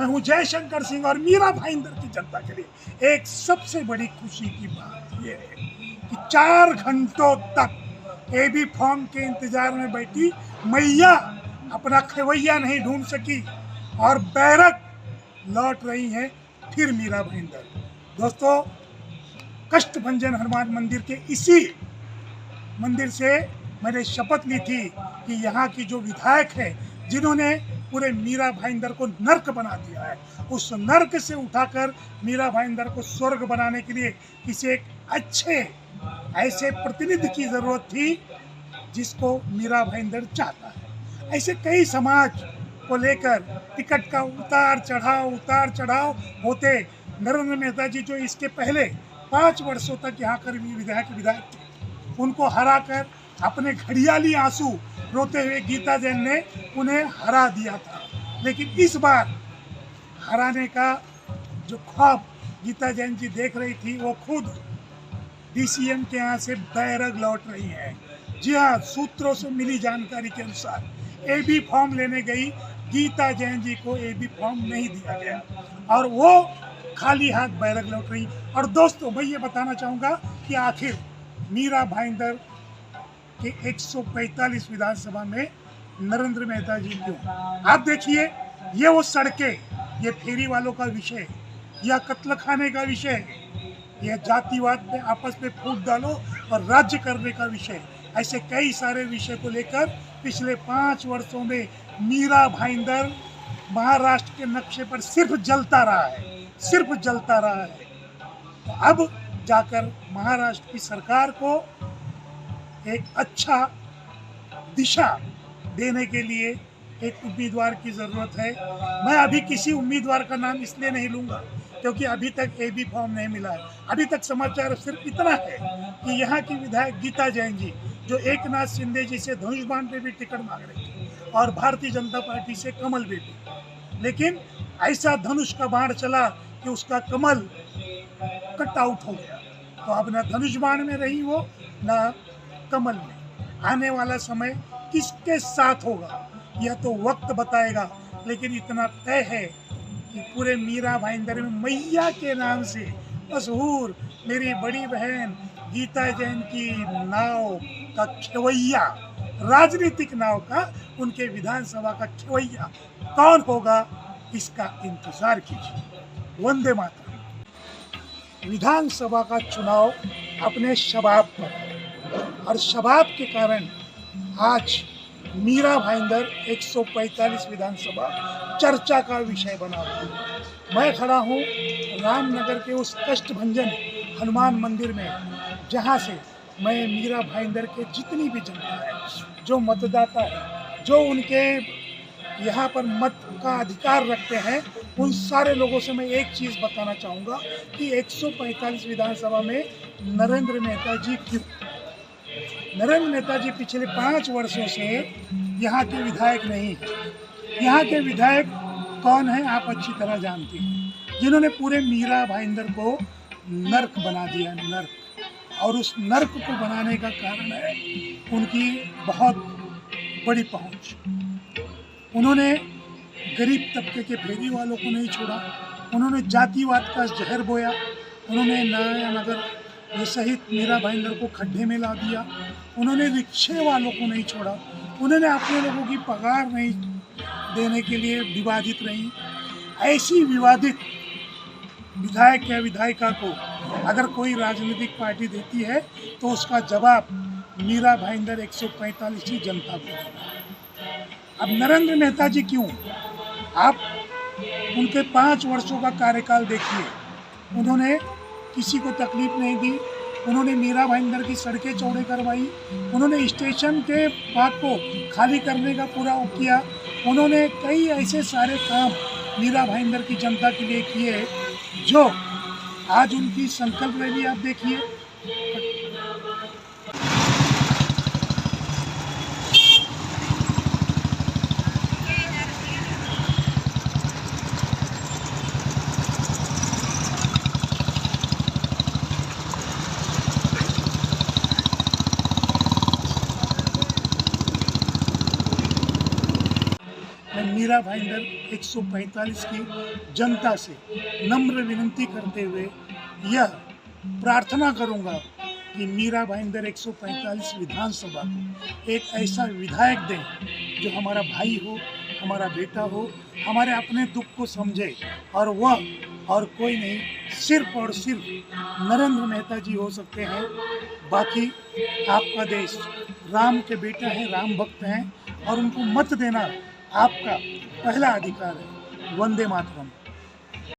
मैं हूं जयशंकर सिंह और मीरा भाईंदर की जनता के लिए एक सबसे बड़ी खुशी की बात यह है कि 4 घंटों तक एबी फॉर्म के इंतजार में बैठी मैया अपना खवैया नहीं ढूंढ सकी और बैरक लौट रही है फिर मीरा भाईंदर। दोस्तों, कष्टभंजन हनुमान मंदिर के इसी मंदिर से मैंने शपथ ली थी कि यहाँ की जो विधायक है, जिन्होंने पूरे मीरा भाईंदर को नर्क बना दिया है, उस नर्क से उठाकर मीरा भाईंदर को स्वर्ग बनाने के लिए किसी एक अच्छे ऐसे प्रतिनिधि की जरूरत थी जिसको मीरा भाईंदर चाहता है। ऐसे कई समाज को लेकर टिकट का उतार चढ़ाव होते नरेंद्र मेहता जी, जो इसके पहले 5 वर्षों तक यहाँ कर विधायक थे, उनको हराकर अपने घड़ियाली आंसू रोते हुए गीता जैन ने उन्हें हरा दिया था। लेकिन इस बार हराने का जो ख्वाब गीता जैन जी देख रही थी, वो खुद डीसीएम के यहाँ से बैरक लौट रही है। जी हाँ, सूत्रों से मिली जानकारी के अनुसार एबी फॉर्म लेने गई गीता जैन जी को एबी फॉर्म नहीं दिया गया और वो खाली हाथ बैरक लौट रही। और दोस्तों, मैं ये बताना चाहूँगा कि आखिर मीरा भाईंदर के 145 विधानसभा में नरेंद्र मेहता जी क्यों? आप देखिए, ये वो सड़कें, ये फेरी वालों का विषय या कत्ल खाने का विषय, यह जातिवाद पे आपस में फूट डालो और राज्य करने का विषय, ऐसे कई सारे विषय को लेकर पिछले 5 वर्षों में मीरा भाईंदर महाराष्ट्र के नक्शे पर सिर्फ जलता रहा है। तो अब जाकर महाराष्ट्र की सरकार को एक अच्छा दिशा देने के लिए एक उम्मीदवार की ज़रूरत है। मैं अभी किसी उम्मीदवार का नाम इसलिए नहीं लूँगा क्योंकि अभी तक एबी फॉर्म नहीं मिला है। अभी तक समाचार सिर्फ इतना है कि यहाँ की विधायक गीता जैन जी, जो एकनाथ शिंदे जी से धनुष बाण पे भी टिकट मांग रही थी और भारतीय जनता पार्टी से कमल भी, लेकिन ऐसा धनुष का बाण चला कि उसका कमल कट आउट हो गया। तो अब न धनुष बाण में रही वो, न कमल में। आने वाला समय किसके साथ होगा यह तो वक्त बताएगा, लेकिन इतना तय है कि पूरे मीरा भाईंदर में मैया के नाम से मशहूर मेरी बड़ी बहन गीता जैन की नाव का खेवैया, राजनीतिक नाव का, उनके विधानसभा का खेवैया कौन होगा, इसका इंतजार कीजिए। वंदे मातरम। विधानसभा का चुनाव अपने शबाब पर है और शबाब के कारण आज मीरा भाईंदर 145 विधानसभा चर्चा का विषय बना हुआ है। मैं खड़ा हूँ रामनगर के उस कष्टभंजन हनुमान मंदिर में, जहाँ से मैं मीरा भाईंदर के जितनी भी जनता है, जो मतदाता है, जो उनके यहाँ पर मत का अधिकार रखते हैं, उन सारे लोगों से मैं एक चीज़ बताना चाहूँगा कि 145 विधानसभा में नरेंद्र मेहता जी क्यों? नरेंद्र मेहता जी पिछले 5 वर्षों से यहाँ के विधायक नहीं हैं। यहाँ के विधायक कौन हैं आप अच्छी तरह जानते हैं, जिन्होंने पूरे मीरा भाईंदर को नर्क बना दिया, नर्क। और उस नर्क को बनाने का कारण है उनकी बहुत बड़ी पहुँच। उन्होंने गरीब तबके के फेरी वालों को नहीं छोड़ा, उन्होंने जातिवाद का जहर बोया, उन्होंने नगर सहित मीरा भाईंदर को खड्डे में ला दिया, उन्होंने रिक्शे वालों को नहीं छोड़ा, उन्होंने अपने लोगों की पगार नहीं देने के लिए विवादित रही। ऐसी विवादित विधायक या विधायिका को अगर कोई राजनीतिक पार्टी देती है तो उसका जवाब मीरा भाईंदर 145 की जनता को देना है। अब नरेंद्र मेहता जी क्यों? आप उनके 5 वर्षों का कार्यकाल देखिए, उन्होंने किसी को तकलीफ नहीं दी, उन्होंने मीरा भाईंदर की सड़कें चौड़े करवाई, उन्होंने स्टेशन के भाग को खाली करने का पूरा किया, उन्होंने कई ऐसे सारे काम मीरा भाईंदर की जनता के लिए किए जो आज उनकी संकल्प रैली आप देखिए। मीरा मीरा भाईंदर 145 की जनता से नम्र विनती करते हुए यह प्रार्थना करूंगा कि मीरा भाईंदर 145 विधानसभा को एक ऐसा विधायक दें जो हमारा भाई हो, हमारा बेटा हो, हमारे अपने दुख को समझे, और वह और कोई नहीं, सिर्फ और सिर्फ नरेंद्र मेहता जी हो सकते हैं। बाकी आपका देश राम के बेटा हैं, राम भक्त हैं, और उनको मत देना आपका पहला अधिकार है। वंदे मातरम।